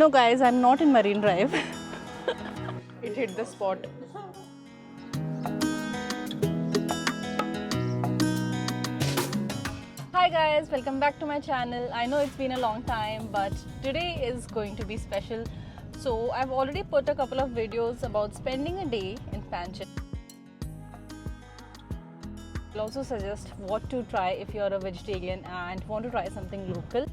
No guys, I'm not in Marine Drive. It hit the spot. Hi guys, welcome back to my channel. I know it's been a long time, but today is going to be special. So I've already put a couple of videos about spending a day in Panjim. I'll also suggest what to try if you're a vegetarian and want to try something local.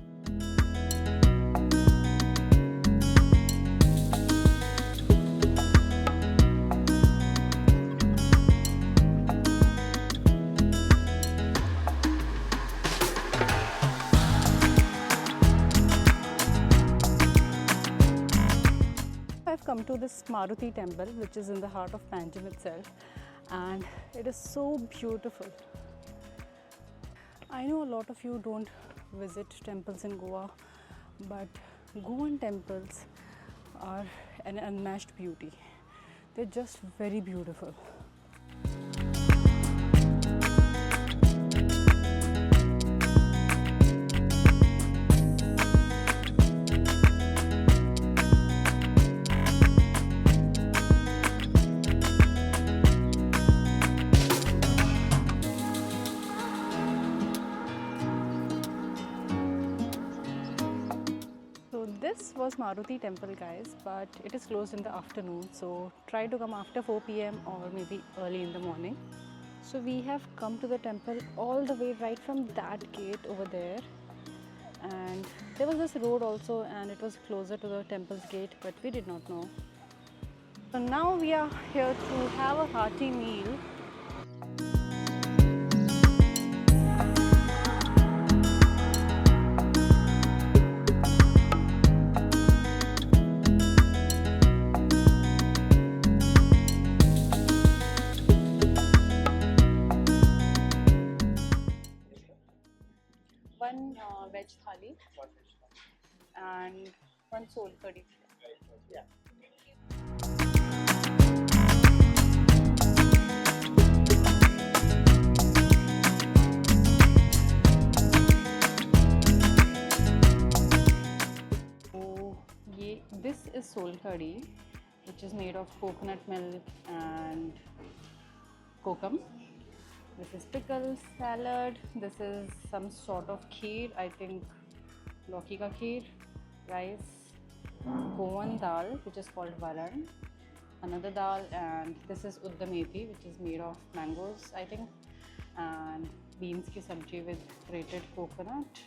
I've come to this Maruti temple, which is in the heart of Panjim itself, and it is so beautiful. I know a lot of you don't visit temples in Goa, but Goan temples are an unmatched beauty. They're just very beautiful. This was Maruti temple guys, but it is closed in the afternoon, so try to come after 4 p.m. or maybe early in the morning. So we have come to the temple all the way right from that gate over there, and there was this road also and it was closer to the temple's gate, but we did not know. So now we are here to have a hearty meal. One veg thali and one Solkadi. Yeah. So this is Solkadi, which is made of coconut milk and kokum. This is pickles, salad, this is some sort of kheer, I think lauki ka kheer, rice, goan dal which is called varan, another dal, and this is uddamethi which is made of mangoes I think, and beans ki sabji with grated coconut.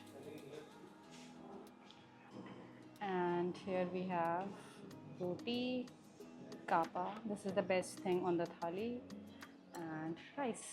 And here we have roti, kaapa, this is the best thing on the thali, and rice.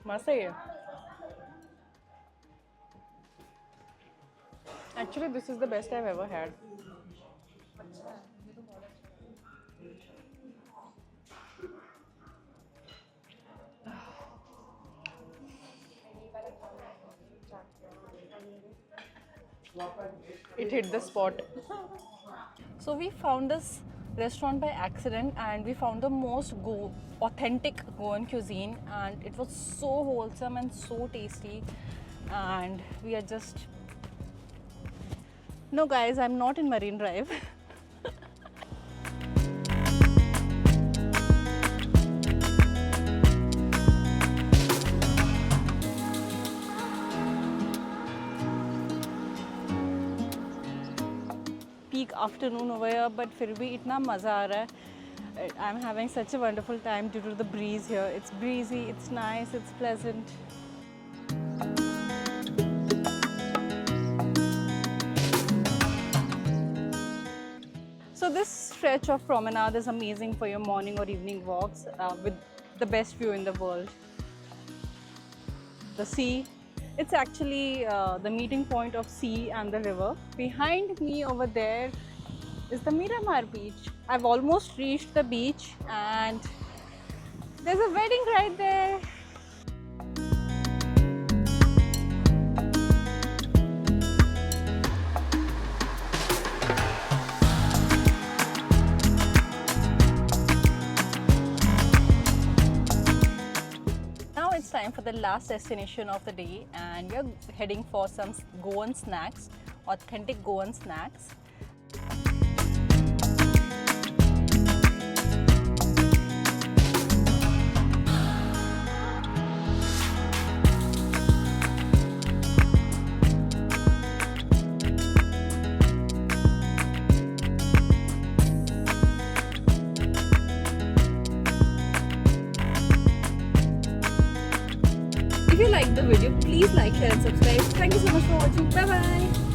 Must say, actually this is the best I've ever had. It hit the spot. So we found this restaurant by accident, and we found the most authentic Goan cuisine, and it was so wholesome and so tasty, and we are just... No guys, I'm not in Marine Drive. Peak afternoon over here, but फिर भी इतना मज़ा आ रहा है. I'm having such a wonderful time due to the breeze here. It's breezy, it's nice, it's pleasant. So this stretch of promenade is amazing for your morning or evening walks with the best view in the world. The sea It's actually the meeting point of sea and the river. Behind me over there is the Miramar beach. I've almost reached the beach and there's a wedding right there. Now it's time for the last destination of the day and we're heading for some Goan snacks, authentic Goan snacks. If you liked the video, please like, share and subscribe. Thank you so much for watching. Bye bye.